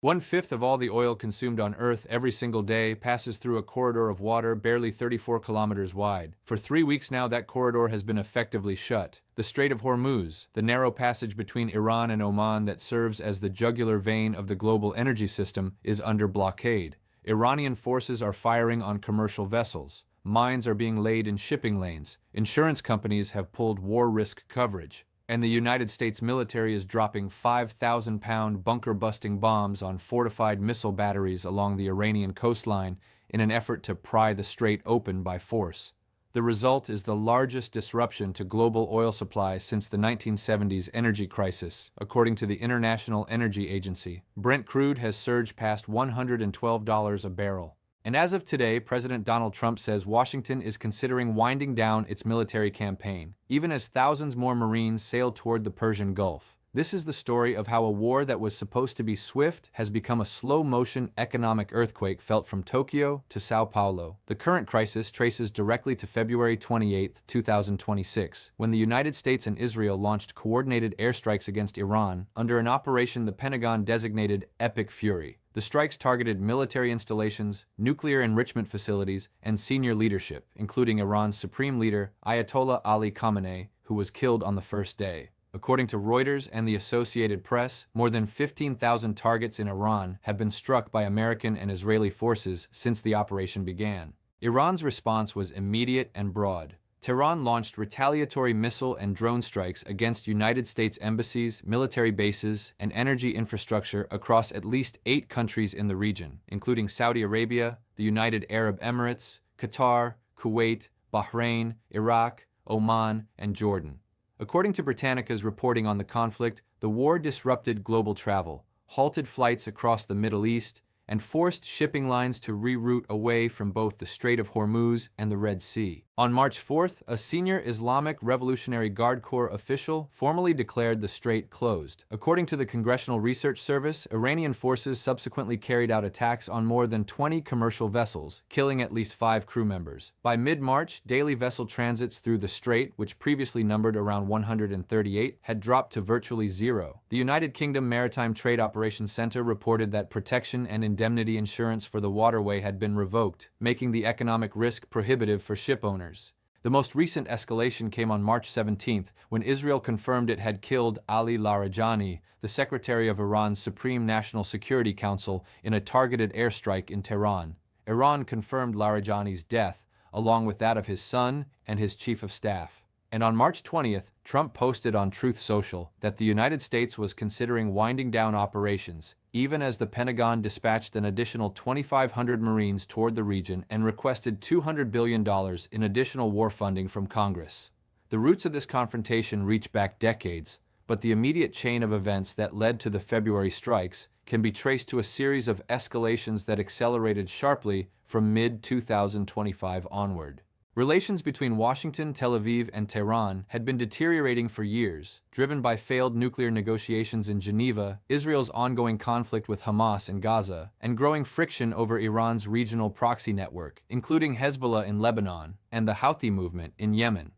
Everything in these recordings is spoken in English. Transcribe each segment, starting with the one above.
1/5 of all the oil consumed on Earth every single day passes through a corridor of water barely 34 kilometers wide. For 3 weeks now, that corridor has been effectively shut. The Strait of Hormuz, the narrow passage between Iran and Oman that serves as the jugular vein of the global energy system, is under blockade. Iranian forces are firing on commercial vessels. Mines are being laid in shipping lanes. Insurance companies have pulled war risk coverage. And the United States military is dropping 5,000-pound bunker-busting bombs on fortified missile batteries along the Iranian coastline in an effort to pry the strait open by force. The result is the largest disruption to global oil supply since the 1970s energy crisis, according to the International Energy Agency. Brent crude has surged past $112 a barrel. And as of today, President Donald Trump says Washington is considering winding down its military campaign, even as thousands more Marines sail toward the Persian Gulf. This is the story of how a war that was supposed to be swift has become a slow-motion economic earthquake felt from Tokyo to São Paulo. The current crisis traces directly to February 28, 2026, when the United States and Israel launched coordinated airstrikes against Iran under an operation the Pentagon designated Epic Fury. The strikes targeted military installations, nuclear enrichment facilities, and senior leadership, including Iran's supreme leader, Ayatollah Ali Khamenei, who was killed on the first day. According to Reuters and the Associated Press, more than 15,000 targets in Iran have been struck by American and Israeli forces since the operation began. Iran's response was immediate and broad. Tehran launched retaliatory missile and drone strikes against United States embassies, military bases, and energy infrastructure across at least 8 countries in the region, including Saudi Arabia, the United Arab Emirates, Qatar, Kuwait, Bahrain, Iraq, Oman, and Jordan. According to Britannica's reporting on the conflict, the war disrupted global travel, halted flights across the Middle East, and forced shipping lines to reroute away from both the Strait of Hormuz and the Red Sea. On March 4th, a senior Islamic Revolutionary Guard Corps official formally declared the strait closed. According to the Congressional Research Service, Iranian forces subsequently carried out attacks on more than 20 commercial vessels, killing at least 5 crew members. By mid-March, daily vessel transits through the strait, which previously numbered around 138, had dropped to virtually zero. The United Kingdom Maritime Trade Operations Center reported that protection and indemnity insurance for the waterway had been revoked, making the economic risk prohibitive for ship owners. The most recent escalation came on March 17th, when Israel confirmed it had killed Ali Larijani, the secretary of Iran's Supreme National Security Council, in a targeted airstrike in Tehran. Iran confirmed Larijani's death, along with that of his son and his chief of staff. And on March 20th, Trump posted on Truth Social that the United States was considering winding down operations, even as the Pentagon dispatched an additional 2,500 Marines toward the region and requested $200 billion in additional war funding from Congress. The roots of this confrontation reach back decades, but the immediate chain of events that led to the February strikes can be traced to a series of escalations that accelerated sharply from mid-2025 onward. Relations between Washington, Tel Aviv, and Tehran had been deteriorating for years, driven by failed nuclear negotiations in Geneva, Israel's ongoing conflict with Hamas in Gaza, and growing friction over Iran's regional proxy network, including Hezbollah in Lebanon and the Houthi movement in Yemen.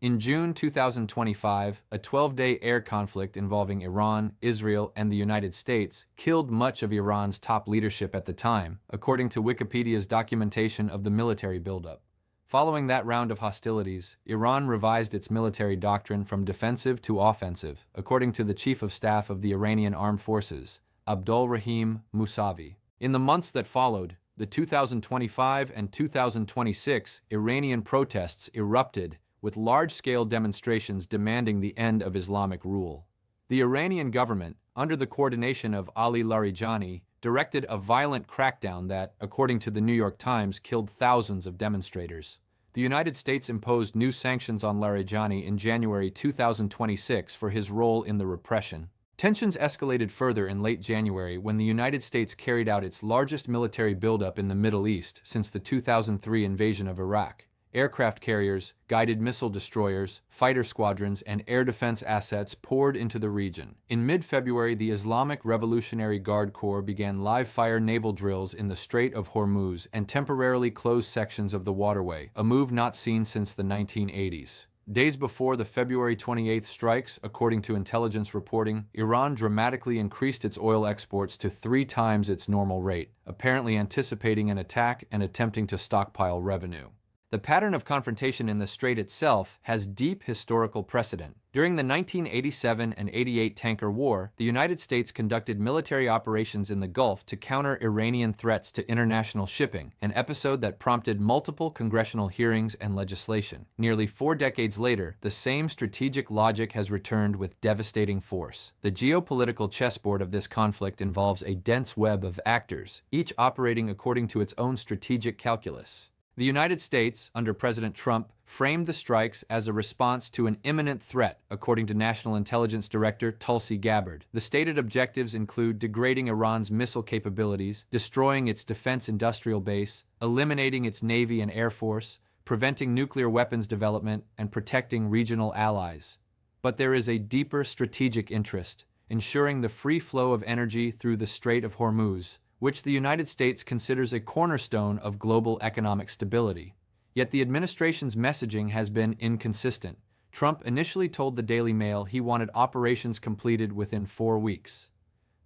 In June 2025, a 12-day air conflict involving Iran, Israel, and the United States killed much of Iran's top leadership at the time, according to Wikipedia's documentation of the military buildup. Following that round of hostilities, Iran revised its military doctrine from defensive to offensive, according to the Chief of Staff of the Iranian Armed Forces, Abdul Rahim Mousavi. In the months that followed, the 2025 and 2026 Iranian protests erupted, with large-scale demonstrations demanding the end of Islamic rule. The Iranian government, under the coordination of Ali Larijani, directed a violent crackdown that, according to the New York Times, killed thousands of demonstrators. The United States imposed new sanctions on Larijani in January 2026 for his role in the repression. Tensions escalated further in late January when the United States carried out its largest military buildup in the Middle East since the 2003 invasion of Iraq. Aircraft carriers, guided missile destroyers, fighter squadrons, and air defense assets poured into the region. In mid-February, the Islamic Revolutionary Guard Corps began live-fire naval drills in the Strait of Hormuz and temporarily closed sections of the waterway, a move not seen since the 1980s. Days before the February 28th strikes, according to intelligence reporting, Iran dramatically increased its oil exports to 3 times its normal rate, apparently anticipating an attack and attempting to stockpile revenue. The pattern of confrontation in the strait itself has deep historical precedent. During the 1987 and 88 tanker war, the United States conducted military operations in the Gulf to counter Iranian threats to international shipping, an episode that prompted multiple congressional hearings and legislation. Nearly 4 decades later, the same strategic logic has returned with devastating force. The geopolitical chessboard of this conflict involves a dense web of actors, each operating according to its own strategic calculus. The United States, under President Trump, framed the strikes as a response to an imminent threat, according to National Intelligence Director Tulsi Gabbard. The stated objectives include degrading Iran's missile capabilities, destroying its defense industrial base, eliminating its Navy and Air Force, preventing nuclear weapons development, and protecting regional allies. But there is a deeper strategic interest, ensuring the free flow of energy through the Strait of Hormuz, which the United States considers a cornerstone of global economic stability. Yet the administration's messaging has been inconsistent. Trump initially told the Daily Mail he wanted operations completed within 4 weeks.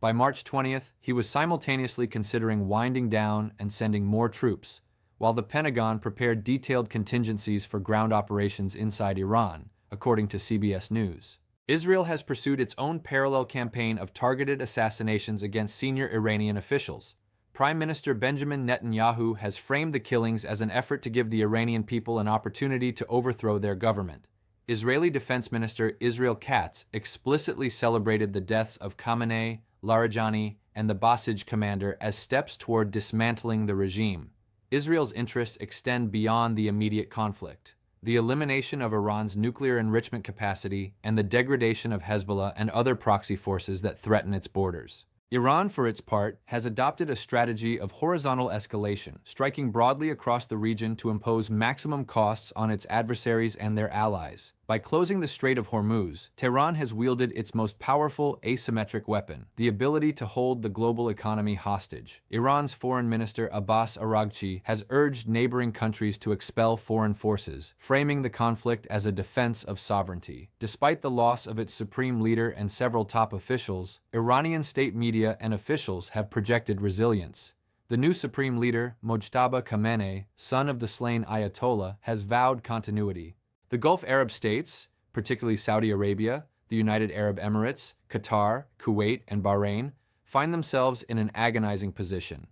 By March 20th, he was simultaneously considering winding down and sending more troops, while the Pentagon prepared detailed contingencies for ground operations inside Iran, according to CBS News. Israel has pursued its own parallel campaign of targeted assassinations against senior Iranian officials. Prime Minister Benjamin Netanyahu has framed the killings as an effort to give the Iranian people an opportunity to overthrow their government. Israeli Defense Minister Israel Katz explicitly celebrated the deaths of Khamenei, Larijani, and the Basij commander as steps toward dismantling the regime. Israel's interests extend beyond the immediate conflict. The elimination of Iran's nuclear enrichment capacity, and the degradation of Hezbollah and other proxy forces that threaten its borders. Iran, for its part, has adopted a strategy of horizontal escalation, striking broadly across the region to impose maximum costs on its adversaries and their allies. By closing the Strait of Hormuz, Tehran has wielded its most powerful asymmetric weapon, the ability to hold the global economy hostage. Iran's Foreign Minister Abbas Araghchi has urged neighboring countries to expel foreign forces, framing the conflict as a defense of sovereignty. Despite the loss of its supreme leader and several top officials, Iranian state media and officials have projected resilience. The new supreme leader, Mojtaba Khamenei, son of the slain Ayatollah, has vowed continuity. The Gulf Arab states, particularly Saudi Arabia, the United Arab Emirates, Qatar, Kuwait, and Bahrain, find themselves in an agonizing position.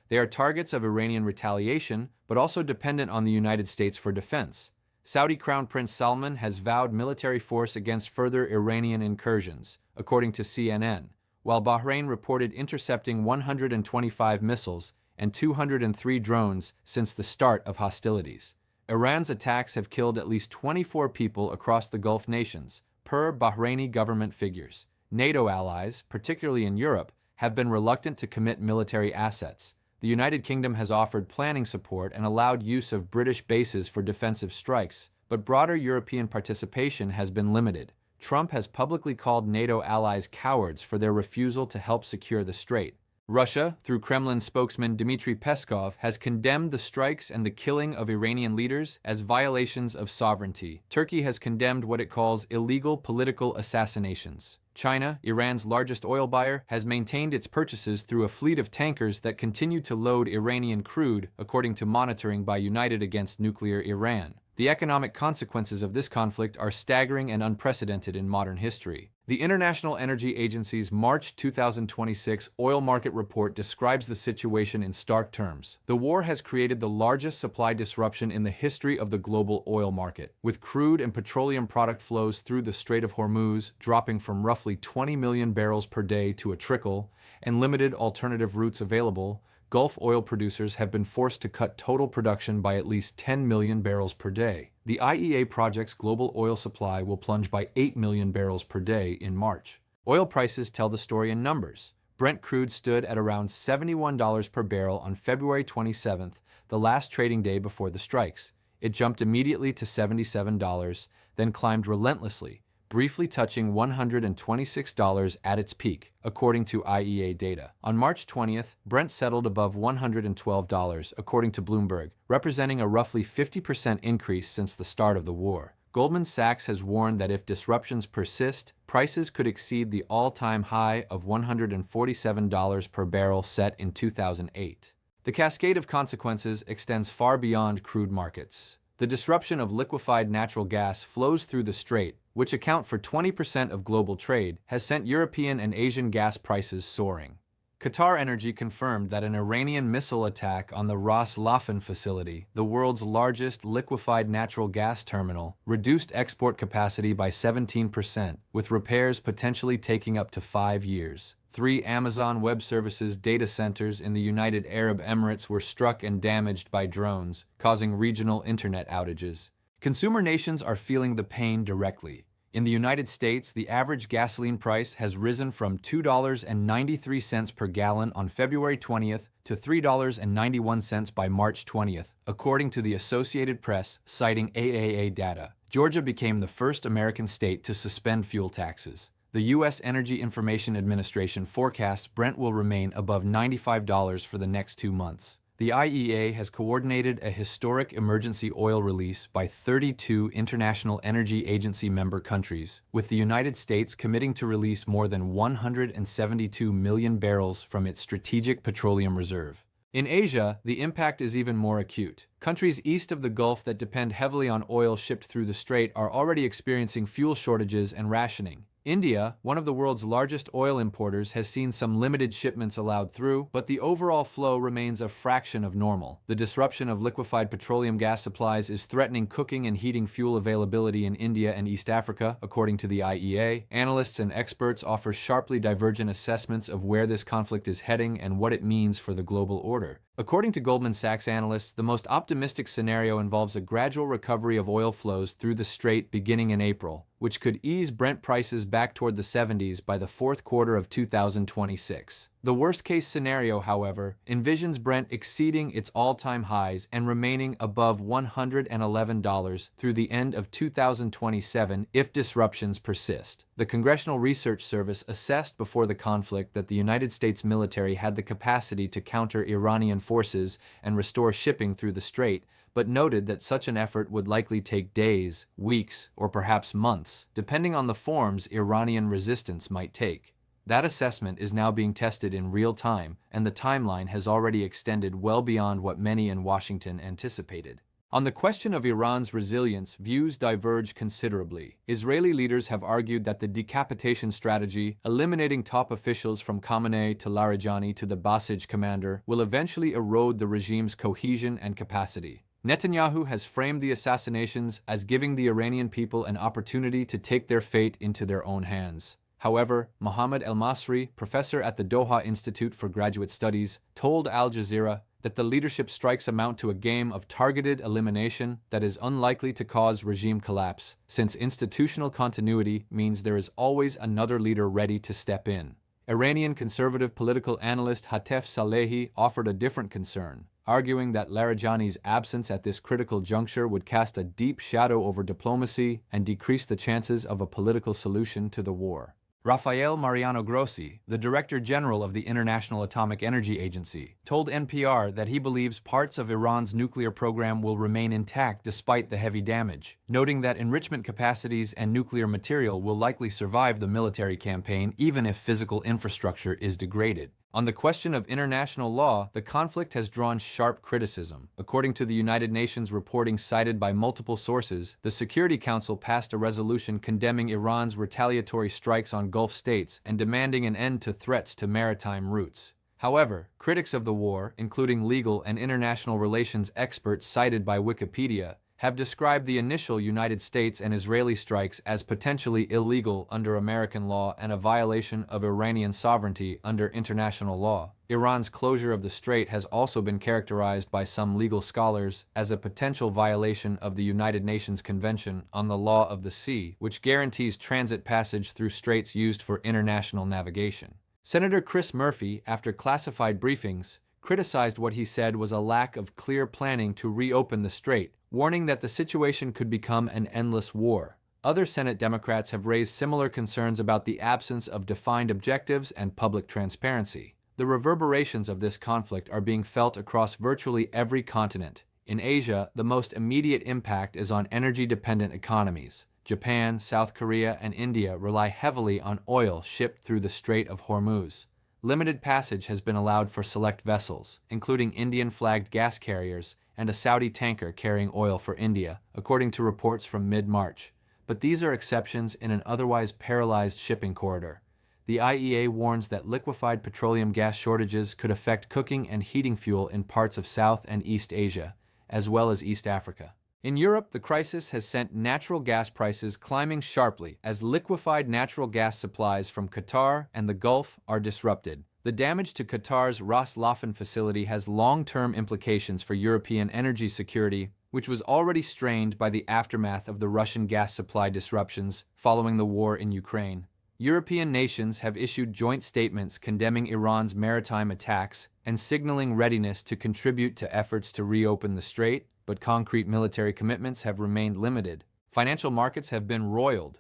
They are targets of Iranian retaliation, but also dependent on the United States for defense. Saudi Crown Prince Salman has vowed military force against further Iranian incursions, according to CNN, while Bahrain reported intercepting 125 missiles and 203 drones since the start of hostilities. Iran's attacks have killed at least 24 people across the Gulf nations, per Bahraini government figures. NATO allies, particularly in Europe, have been reluctant to commit military assets. The United Kingdom has offered planning support and allowed use of British bases for defensive strikes, but broader European participation has been limited. Trump has publicly called NATO allies cowards for their refusal to help secure the strait. Russia, through Kremlin spokesman Dmitry Peskov, has condemned the strikes and the killing of Iranian leaders as violations of sovereignty. Turkey has condemned what it calls illegal political assassinations. China, Iran's largest oil buyer, has maintained its purchases through a fleet of tankers that continue to load Iranian crude, according to monitoring by United Against Nuclear Iran. The economic consequences of this conflict are staggering and unprecedented in modern history. The International Energy Agency's March 2026 oil market report describes the situation in stark terms. The war has created the largest supply disruption in the history of the global oil market, with crude and petroleum product flows through the Strait of Hormuz dropping from roughly 20 million barrels per day to a trickle, and limited alternative routes available. Gulf oil producers have been forced to cut total production by at least 10 million barrels per day. The IEA projects global oil supply will plunge by 8 million barrels per day in March. Oil prices tell the story in numbers. Brent crude stood at around $71 per barrel on February 27th, the last trading day before the strikes. It jumped immediately to $77, then climbed relentlessly, briefly touching $126 at its peak, according to IEA data. On March 20th, Brent settled above $112, according to Bloomberg, representing a roughly 50% increase since the start of the war. Goldman Sachs has warned that if disruptions persist, prices could exceed the all-time high of $147 per barrel set in 2008. The cascade of consequences extends far beyond crude markets. The disruption of liquefied natural gas flows through the strait, which account for 20% of global trade, has sent European and Asian gas prices soaring. Qatar Energy confirmed that an Iranian missile attack on the Ras Laffan facility, the world's largest liquefied natural gas terminal, reduced export capacity by 17%, with repairs potentially taking up to 5 years. 3 Amazon Web Services data centers in the United Arab Emirates were struck and damaged by drones, causing regional internet outages. Consumer nations are feeling the pain directly. In the United States, the average gasoline price has risen from $2.93 per gallon on February 20th to $3.91 by March 20th, according to the Associated Press, citing AAA data. Georgia became the first American state to suspend fuel taxes. The U.S. Energy Information Administration forecasts Brent will remain above $95 for the next 2 months. The IEA has coordinated a historic emergency oil release by 32 International Energy Agency member countries, with the United States committing to release more than 172 million barrels from its strategic petroleum reserve. In Asia, the impact is even more acute. Countries east of the Gulf that depend heavily on oil shipped through the strait are already experiencing fuel shortages and rationing. India, one of the world's largest oil importers, has seen some limited shipments allowed through, but the overall flow remains a fraction of normal. The disruption of liquefied petroleum gas supplies is threatening cooking and heating fuel availability in India and East Africa, according to the IEA. Analysts and experts offer sharply divergent assessments of where this conflict is heading and what it means for the global order. According to Goldman Sachs analysts, the most optimistic scenario involves a gradual recovery of oil flows through the strait beginning in April, which could ease Brent prices back toward the 70s by the fourth quarter of 2026. The worst-case scenario, however, envisions Brent exceeding its all-time highs and remaining above $111 through the end of 2027 if disruptions persist. The Congressional Research Service assessed before the conflict that the United States military had the capacity to counter Iranian forces and restore shipping through the strait, but noted that such an effort would likely take days, weeks, or perhaps months, depending on the forms Iranian resistance might take. That assessment is now being tested in real time, and the timeline has already extended well beyond what many in Washington anticipated. On the question of Iran's resilience, views diverge considerably. Israeli leaders have argued that the decapitation strategy, eliminating top officials from Khamenei to Larijani to the Basij commander, will eventually erode the regime's cohesion and capacity. Netanyahu has framed the assassinations as giving the Iranian people an opportunity to take their fate into their own hands. However, Mohammed El-Masri, professor at the Doha Institute for Graduate Studies, told Al Jazeera that the leadership strikes amount to a game of targeted elimination that is unlikely to cause regime collapse, since institutional continuity means there is always another leader ready to step in. Iranian conservative political analyst Hatef Salehi offered a different concern, arguing that Larijani's absence at this critical juncture would cast a deep shadow over diplomacy and decrease the chances of a political solution to the war. Rafael Mariano Grossi, the Director General of the International Atomic Energy Agency, told NPR that he believes parts of Iran's nuclear program will remain intact despite the heavy damage, noting that enrichment capacities and nuclear material will likely survive the military campaign even if physical infrastructure is degraded. On the question of international law, the conflict has drawn sharp criticism. According to the United Nations reporting cited by multiple sources, the Security Council passed a resolution condemning Iran's retaliatory strikes on Gulf states and demanding an end to threats to maritime routes. However, critics of the war, including legal and international relations experts cited by Wikipedia, have described the initial United States and Israeli strikes as potentially illegal under American law and a violation of Iranian sovereignty under international law. Iran's closure of the strait has also been characterized by some legal scholars as a potential violation of the United Nations Convention on the Law of the Sea, which guarantees transit passage through straits used for international navigation. Senator Chris Murphy, after classified briefings, criticized what he said was a lack of clear planning to reopen the strait, warning that the situation could become an endless war. Other Senate Democrats have raised similar concerns about the absence of defined objectives and public transparency. The reverberations of this conflict are being felt across virtually every continent. In Asia, the most immediate impact is on energy-dependent economies. Japan, South Korea, and India rely heavily on oil shipped through the Strait of Hormuz. Limited passage has been allowed for select vessels, including Indian-flagged gas carriers and a Saudi tanker carrying oil for India, according to reports from mid-March. But these are exceptions in an otherwise paralyzed shipping corridor. The IEA warns that liquefied petroleum gas shortages could affect cooking and heating fuel in parts of South and East Asia, as well as East Africa. In Europe, the crisis has sent natural gas prices climbing sharply as liquefied natural gas supplies from Qatar and the Gulf are disrupted. The damage to Qatar's Ras Laffan facility has long-term implications for European energy security, which was already strained by the aftermath of the Russian gas supply disruptions following the war in Ukraine. European nations have issued joint statements condemning Iran's maritime attacks and signaling readiness to contribute to efforts to reopen the strait, but concrete military commitments have remained limited. Financial markets have been roiled.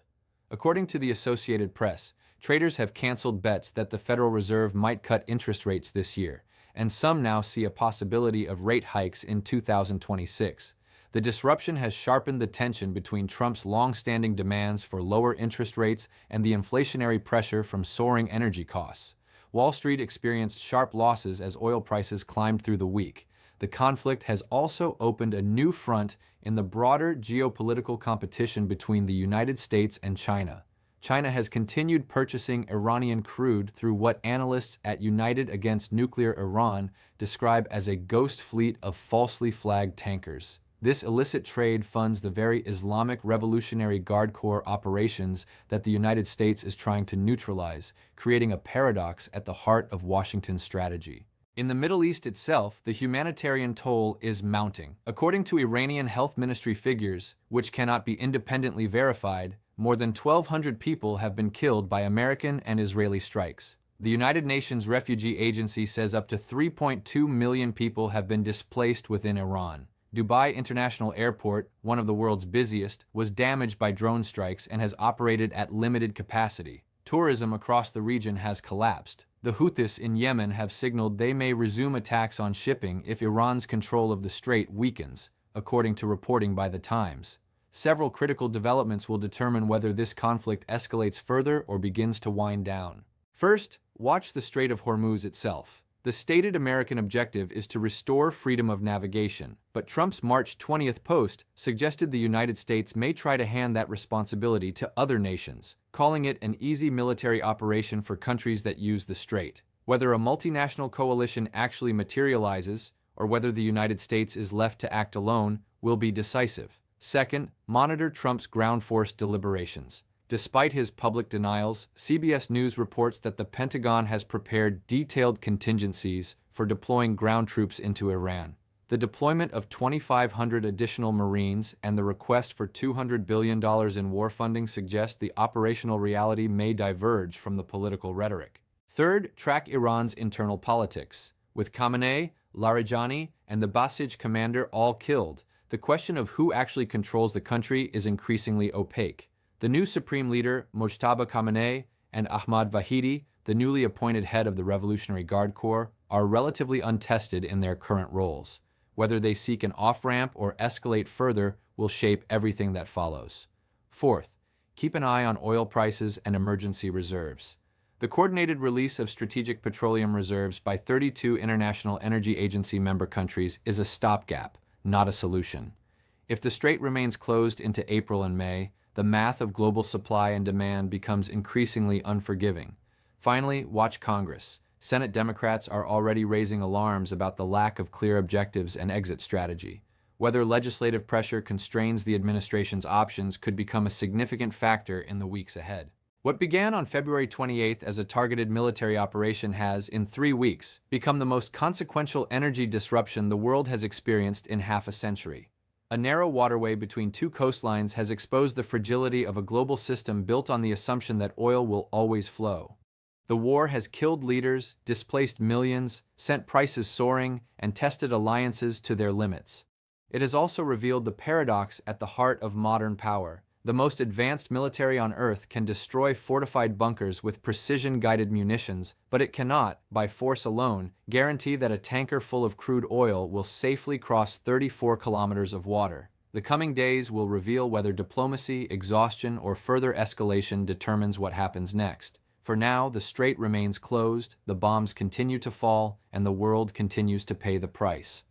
According to the Associated Press, traders have canceled bets that the Federal Reserve might cut interest rates this year, and some now see a possibility of rate hikes in 2026. The disruption has sharpened the tension between Trump's long-standing demands for lower interest rates and the inflationary pressure from soaring energy costs. Wall Street experienced sharp losses as oil prices climbed through the week. The conflict has also opened a new front in the broader geopolitical competition between the United States and China. China has continued purchasing Iranian crude through what analysts at United Against Nuclear Iran describe as a ghost fleet of falsely flagged tankers. This illicit trade funds the very Islamic Revolutionary Guard Corps operations that the United States is trying to neutralize, creating a paradox at the heart of Washington's strategy. In the Middle East itself, the humanitarian toll is mounting. According to Iranian Health Ministry figures, which cannot be independently verified, more than 1,200 people have been killed by American and Israeli strikes. The United Nations Refugee Agency says up to 3.2 million people have been displaced within Iran. Dubai International Airport, one of the world's busiest, was damaged by drone strikes and has operated at limited capacity. Tourism across the region has collapsed. The Houthis in Yemen have signaled they may resume attacks on shipping if Iran's control of the strait weakens, according to reporting by The Times. Several critical developments will determine whether this conflict escalates further or begins to wind down. First, watch the Strait of Hormuz itself. The stated American objective is to restore freedom of navigation, but Trump's March 20th post suggested the United States may try to hand that responsibility to other nations, calling it an easy military operation for countries that use the strait. Whether a multinational coalition actually materializes, or whether the United States is left to act alone, will be decisive. Second, monitor Trump's ground force deliberations. Despite his public denials, CBS News reports that the Pentagon has prepared detailed contingencies for deploying ground troops into Iran. The deployment of 2,500 additional Marines and the request for $200 billion in war funding suggest the operational reality may diverge from the political rhetoric. Third, track Iran's internal politics. With Khamenei, Larijani, and the Basij commander all killed, the question of who actually controls the country is increasingly opaque. The new Supreme Leader, Mojtaba Khamenei, and Ahmad Vahidi, the newly appointed head of the Revolutionary Guard Corps, are relatively untested in their current roles. Whether they seek an off-ramp or escalate further will shape everything that follows. Fourth, keep an eye on oil prices and emergency reserves. The coordinated release of strategic petroleum reserves by 32 International Energy Agency member countries is a stopgap, not a solution. If the strait remains closed into April and May, the math of global supply and demand becomes increasingly unforgiving. Finally, watch Congress. Senate Democrats are already raising alarms about the lack of clear objectives and exit strategy. Whether legislative pressure constrains the administration's options could become a significant factor in the weeks ahead. What began on February 28th as a targeted military operation has, in 3 weeks, become the most consequential energy disruption the world has experienced in half a century. A narrow waterway between two coastlines has exposed the fragility of a global system built on the assumption that oil will always flow. The war has killed leaders, displaced millions, sent prices soaring, and tested alliances to their limits. It has also revealed the paradox at the heart of modern power. The most advanced military on Earth can destroy fortified bunkers with precision-guided munitions, but it cannot, by force alone, guarantee that a tanker full of crude oil will safely cross 34 kilometers of water. The coming days will reveal whether diplomacy, exhaustion, or further escalation determines what happens next. For now, the strait remains closed, the bombs continue to fall, and the world continues to pay the price.